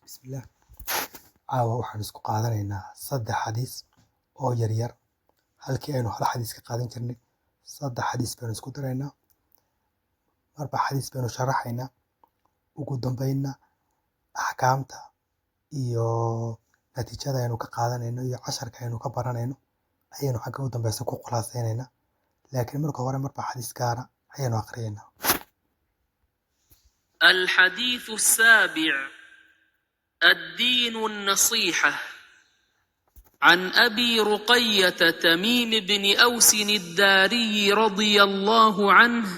بسم الله. caawa waxaan isku qaadanaynaa 3 xadiis oo yaryar halkii aynu hal xadiis ka qaadan jirnay 3 xadiis baynu isku daraynaa marba xadiis baynu sharaxaynaa ugu dambeynna axkaamta iyo natiijada aynu ka qaadanayno iyo casharka aynu ka baranayno ayaynu xagga u dambeysa ku khulaasaynayna laakiin marka hore marba xadiis gaara ayaynu aqriyaynaa. الحديث السابع: الدين النصيحة. عن أبي رقية تميم بن أوس الداري رضي الله عنه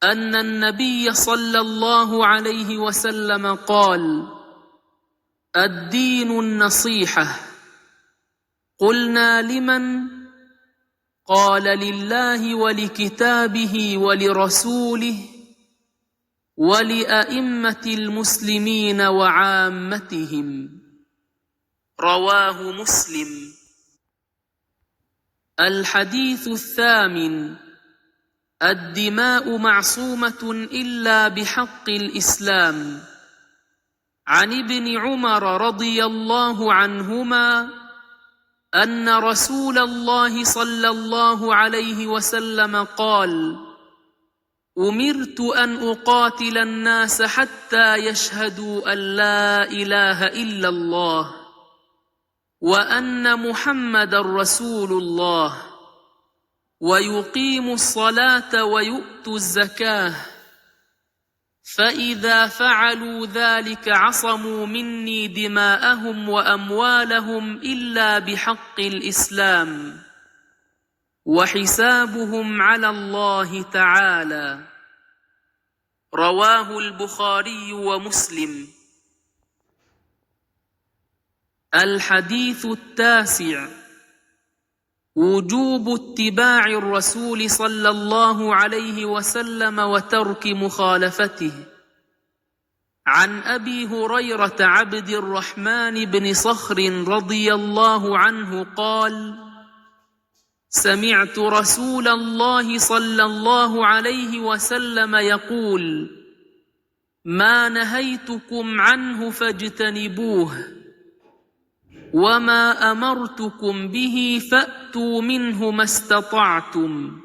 أن النبي صلى الله عليه وسلم قال: الدين النصيحة. قلنا: لمن؟ قال: لله ولكتابه ولرسوله ولأئمة المسلمين وعامتهم. رواه مسلم. الحديث الثامن: الدماء معصومة إلا بحق الإسلام. عن ابن عمر رضي الله عنهما أن رسول الله صلى الله عليه وسلم قال: أمرت أن أقاتل الناس حتى يشهدوا أن لا إله إلا الله وأن محمد رسول الله ويقيموا الصلاة ويؤتوا الزكاة، فإذا فعلوا ذلك عصموا مني دماءهم وأموالهم إلا بحق الإسلام وحسابهم على الله تعالى. رواه البخاري ومسلم. الحديث التاسع: وجوب اتباع الرسول صلى الله عليه وسلم وترك مخالفته. عن أبي هريرة عبد الرحمن بن صخر رضي الله عنه قال: سمعت رسول الله صلى الله عليه وسلم يقول: ما نهيتكم عنه فاجتنبوه وما أمرتكم به فأتوا منه ما استطعتم،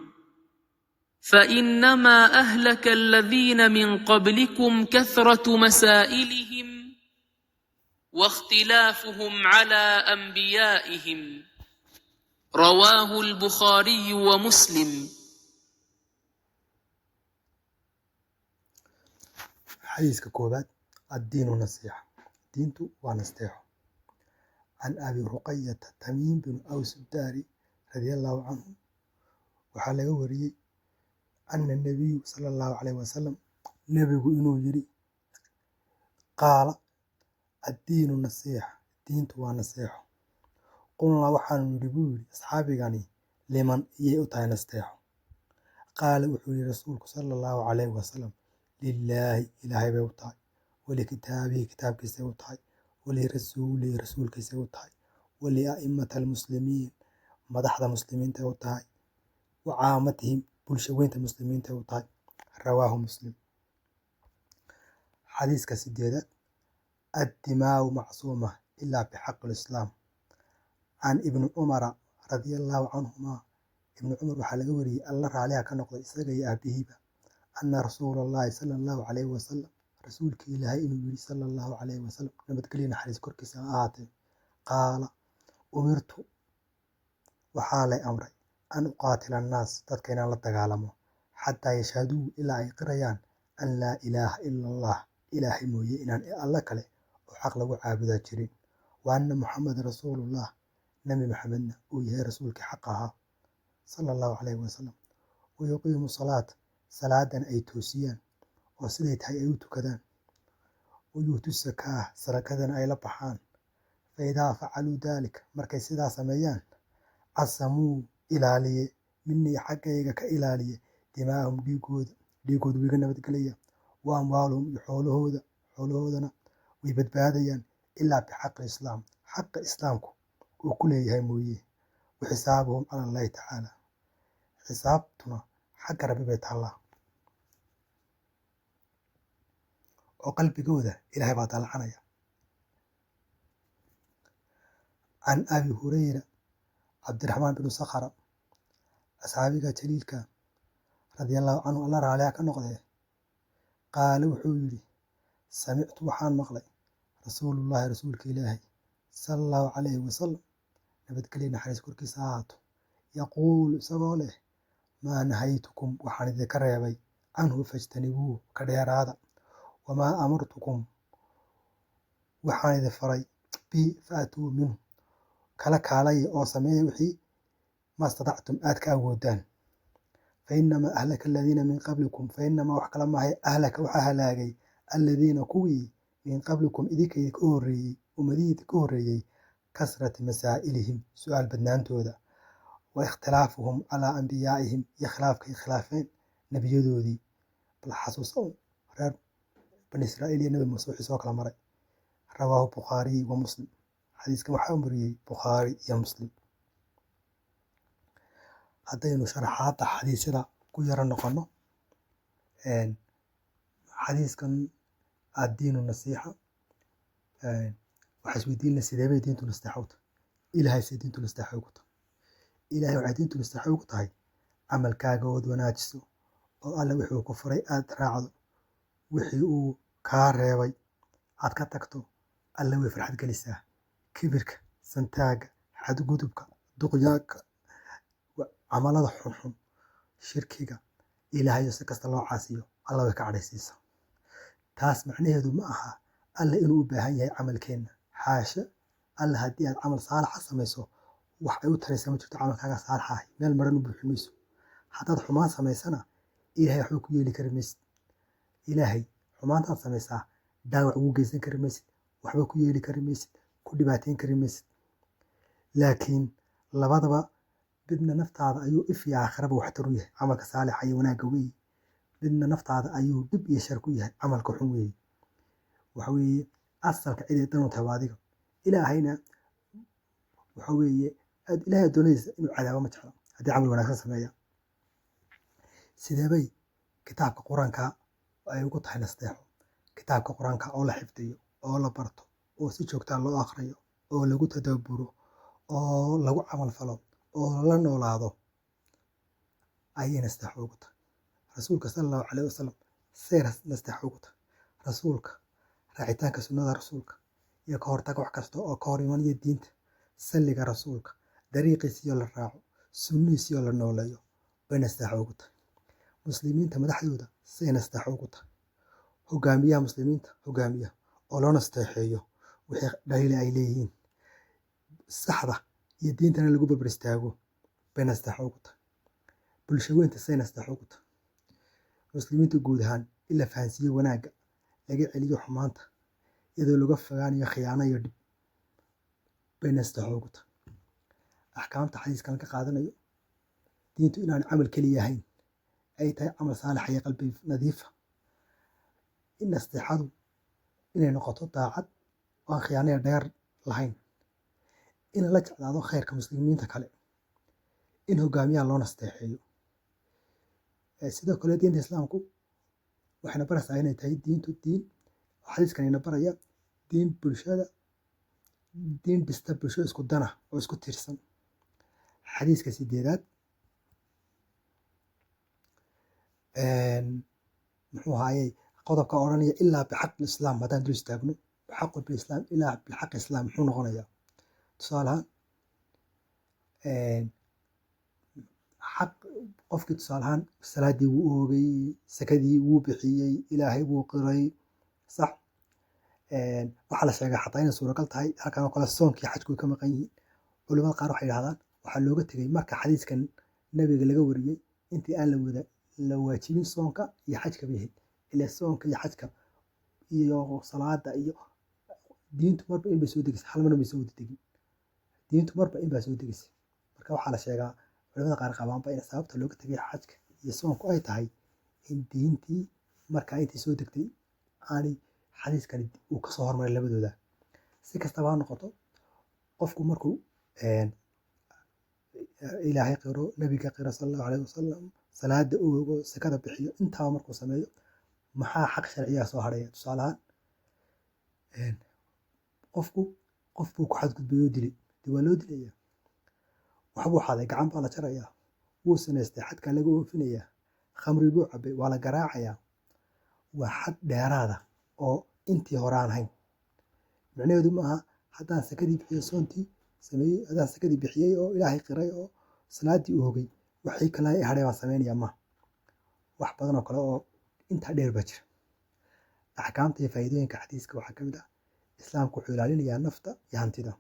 فإنما أهلك الذين من قبلكم كثرة مسائلهم واختلافهم على أنبيائهم. رواه البخاري ومسلم. xadiiska koobaad addiinu nasiixa diintu waa nasteexo. can abi ruqayata tamiim bin aws daari radiallahu canhu waxaa laga wariyey ana nabiyu sala allahu calayhi wasalam nebigu inuu yidhi qaala addiinu nasiixa diintu waa nasteexo. qulnaa waxaanu yidhi buu yidhi asxaabigani liman iyay u tahay nasteexo. qaala wuxuu yidhi rasuulku sala allahu calayhi wasalam lilaahi ilaahay bay u tahay, walikitaabihi kitaabkiisay u tahay, walirasuulihi rasuulkiisay u tahay, walia'imata almuslimiin madaxda muslimiintay u tahay, wa caamatihim bulshaweynta muslimiintay u tahay. rawaahu muslim. xadiiska 8 addimaa'u macsuuma ilaa bixaqi lislaam. can ibni cumara radiallahu canhumaa ibni cumar waxaa laga wariyey alla raaliha ka noqday isaga iyo aabihiiba ana rasuula allahi sala allahu calayhi wasalam rasuulka ilaahay inuu yidhi sala allahu calayhi wasalam nabadgelyo naxariis korkiisa ha ahaatee qaala umirtu waxaa lay amray an uqaatila annaas dadka inaan la dagaalamo xataa yashhaduu ilaa ay qirayaan an laa ilaaha ila allah ilaahay mooye inaan alla kale oo xaq lagu caabudaa jirin, wa anna muxameda rasuulullah nabi maxamedna uu yahay rasuulkii xaq ahaa sala allahu calayhi wasalam, wayuqiimu salaata salaadana ay toosiyaan oo siday tahay ay u tukadaan, wayuutu zakaah sadakadana ay la baxaan, fa idaa facaluu daalika markay sidaa sameeyaan casamuu ilaaliye minii xaggayga ka ilaaliye dimaa'ahum dhiigooda wiiga nabadgelaya, wa amwaaluhum iyo xoolahoodana way badbaadayaan ilaa bixaqi islaam xaqa islaamku uu ku leeyahay mooye, wa xisaabuhum cala allahi tacaala xisaabtuna xagga rabbi bay taallaa. oo qalbigooda ilaahay baa dalacanaya. can abi hurayra cabdiraxmaan binu sakhra asxaabiga jaliilka radiallahu canhu alla raaliha ka noqdee qaale wuxuu yidhi samictu waxaan maqlay rasuulullaahi rasuulka ilaahay sala allahu calayhi wasalam nabadgelya naxariis korkiisa ha ahaato yaquulu isagoo leh maa nahaytukum waxaan idinka reebay canhu fajtanibuu ka dheeraada wamaa amartukum waxaan idin faray bi faatuu minhu kala kaalaya oo sameeya wixii ma stadactum aad ka awoodaan. fainamaa ahlaka aladiina min qablikum fainamaa wax kala maahay ahlaka waxaa halaagay aladiina kuwii min qablikum idinka idinka horreeyey ummadihii idinka horreeyey kasrati masaa'ilihim su-aal badnaantooda wa ikhtilaafuhum calaa anbiyaa'ihim iyo khilaafkay khilaafeen nebiyadoodii. bal xasuusa reer bani israa'iil iyo nebi muuse wixii soo kala maray. rawaahu bukhaariy wa muslim xadiiskan waxaa wariyey bukhaari iyo muslim. haddaynu sharaxaadda xadiisyada ku yaro noqono xadiiskan addiinu nasiixa waxaa isweydiin lahaa sidee bay diintu nasteexa u tahay? ilaahay see diintu nasteexa ugu tahay? ilaahay waxay diintu nasteexa ugu tahay camalkaaga ood wanaajiso oo alle wixii uu ku furay aad raacdo, wixii uu kaa reebay aad ka tagto. alle way farxad gelisaa. kibirka, santaaga, xadgudubka, duqyaanka, camalada xunxun, shirkiga, ilaahayo si kasta loo caasiyo alla way ka cadhaysiisaa. taas macnaheedu ma aha alle inuu u baahan yahay camalkeenna. xaashe, alle haddii aad camal saalaxa samayso wax ay u taraysa ma jirto. camalkaaga saalaxa ahi meel maran u buuxin mayso. haddaad xumaan samaysana ilaahay waxba ku yeeli kari maysid. ilaahay xumaantaad samaysaa dhaawac ugu geysan kari maysid, waxba ku yeeli kari maysid, ku dhibaateyn kari maysid. laakiin labadaba midna naftaada ayuu if iyo aakhiraba waxtar u yahay, camalka saalixa iyo wanaagga weeye. midna naftaada ayuu dhib iyo shar ku yahay, camalka xun weeye. waxa weeye asalka ciday dan u tahay waa adiga. ilaahayna waxa weeye ilaahay doonaysa inuu cadaabo ma jecla haddii camal wanaagsan sameeya. sideebay kitaabka qur-aanka ay ugu tahay nasteexo? kitaabka qur-aanka oo la xifdiyo oo la barto oo si joogtaa loo akhriyo oo lagu tadabburo oo lagu camal falo oo la noolaado ayay nasteexo ugu tahay. rasuulka sala allahu calayhi wasalam say nasteexo ugu tahay. rasuulka raacitaanka sunnada rasuulka iyo ka hortaga wax kasta oo ka hor imanaya diinta. salliga rasuulka, dariiqiisiyoo la raaco, sunnihiisiyoo la nooleeyo bay nasteexo ugu tahay. muslimiinta madaxdooda say nasteexo ugu tahay. hogaamiyaha muslimiinta hogaamiya oo loo nasteexeeyo wixii dhaliila ay leeyihiin. saxda iyo diintana lagu barbar istaago bay nasteexo ugu tahay. bulsho weynta say nasteexo ugu tahay. muslimiinta guud ahaan in la fahansiiyo wanaagga, laga celiyo xumaanta iyadoo laga fogaanayo khiyaano iyo dhib bay nasteexo ugu tahay. axkaamta xadiiskan ka qaadanayo diintu inaan camal keliya ahayn ay tahay camal saalixa iyo qalbi nadiifa. in nasteexadu inay noqoto daacad oo aan khiyaanaya dheer lahayn. in la jeclaado khayrka muslimiinta kale. in hogaamiyaha loo nasteexeeyo. sidoo kale diinta islaamku waxayna baraysaa inay tahay diintu diin xadiiskanina baraya diin bulshada diin dhista bulsho isku dana oo isku tiirsan. xadiiska 8 muxuu ahaayey qodobka odhanaya ilaa bixaqi islaam. haddaan dul istaagno bixaqu bilislaam ilaa bixaqi islaam muxuu noqonayaa? tusaalahaan xaq qofkii tusaalahaan salaadii wuu oogay, sakadii wuu bixiyey, ilaahay wuu qiray, sax. waxaa la sheegaa xataa inay suuragal tahay halkan oo kale soonkii xajku ka maqan yihiin. culimada qaar waxay yidhahdaan waxaa looga tegay marka xadiiskan nabiga laga wariyey intii aan la waajibin soonka iyo xajka bay ahayd. ilaa soonka iyo xajka iyo salaada iyo diintu marba in bay soo degisay, hal marna bay soo wada degin. diintu marba in baa soo degisay. marka waxaa la sheegaa culimada qaar qabaanba in sababta looga tegay xajka iyo soonku ay tahay in diintii markaa intii soo degtay aanay xadiiskani uu ka soo hormaray labadooda. si kastaba ha noqoto qofku markuu ilaahay qiro, nabiga qiro sallallahu calayhi wasalam, salaada oogo, sakada bixiyo, intaaba markuu sameeyo maxaa xaq sharciyaa soo hadhaya? Tusaale ahaan qofku qof buu ku xadgudbay oo dilay, dee waa loo dilayaa. waxbuu xaday, gacan baa la jarayaa. wuu sinaystay, xadkaa laga oofinayaa. khamri buu cabay, waa la garaacayaa. waa xad dheeraada oo intii hore aan ahayn. micnaheedu maaha haddaan sakadii bixiyey, soontii sameeyey, haddaan sakadii bixiyey oo ilaahay qiray oo salaadii u hogay, waxii kale i hadhay baan samaynayaa maaha. wax badan oo kale oo intaa dheer baa jira. axkaamta iyo faa'iidooyinka xadiiska waxaa ka mid ah islaamku wuxuu ilaalinayaa nafta iyo hantida.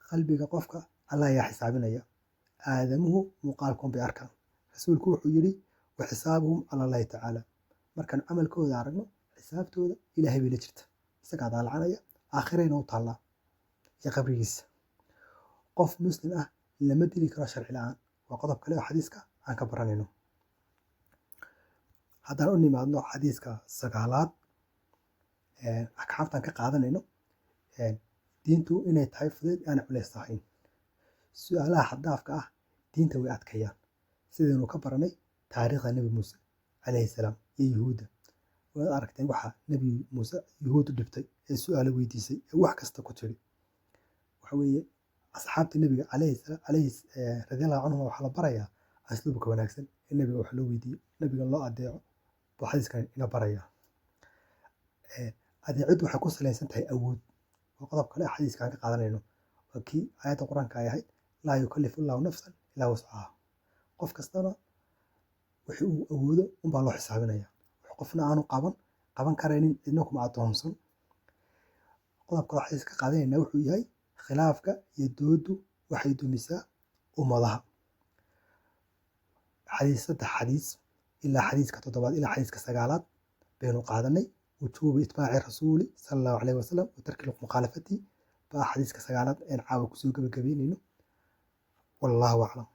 qalbiga qofka allah ayaa xisaabinaya. aadamuhu muuqaalkoon bay arkaan. rasuulku wuxuu yidhi wa xisaabuhum cala allahi tacaala. markaan camalkooda aragno, xisaabtooda ilaahay bay la jirta, isagaa daalacanaya. aakhirayna u taallaa iyo qabrigiisa. qof muslim ah lama dili karo sharci la-aan. waa qodob kale oo xadiiska aan ka baranayno. haddaan u nimaadno xadiiska 9aad, axkaamtaan ka qaadanayno diintu inay tahay fudeyd aan culays ahayn. su-aalaha xaddaafka ah diinta way adkeeyaan, sidaynu ka baranay taariikhda nebi muuse calayhi salaam iyo yuhuudda. waad aragteen waxa nebi muuse yuhuuddu dhibtay ee su-aalo weydiisay ee wax kasta ku tiri. waxa weeye asxaabta nebiga radiallahu canhum waxaa la barayaa asluubka wanaagsan ee nebiga wax loo weydiiyo, nebiga loo adeeco buu xadiiskan ina barayaa. adeeciddu waxay ku salaysan tahay awood. waa qodob kale xadiiskaan ka qaadanayno. waa kii aayadda qur-aanka ay ahayd laa yukallifu llaahu nafsan ilaa wuscahaa. qof kastana wixii uu awoodo unbaa loo xisaabinaya. wax qofna aanu qaban karaynin cidna kuma adoonsan. qodob kale xadiiska ka qaadanayna wuxuu yahay khilaafka iyo dooddu waxay dumisaa ummadaha. 3 xadiis ilaa xadiiska 7 ilaa xadiiska 9aad baynu qaadanay. wujuubu itbaaci rasuuli sala allahu calayhi wasalam wa tarki mukhaalafati baa xadiiska 9aad een caawa kusoo gabagabeynayno. wallaahu aclam.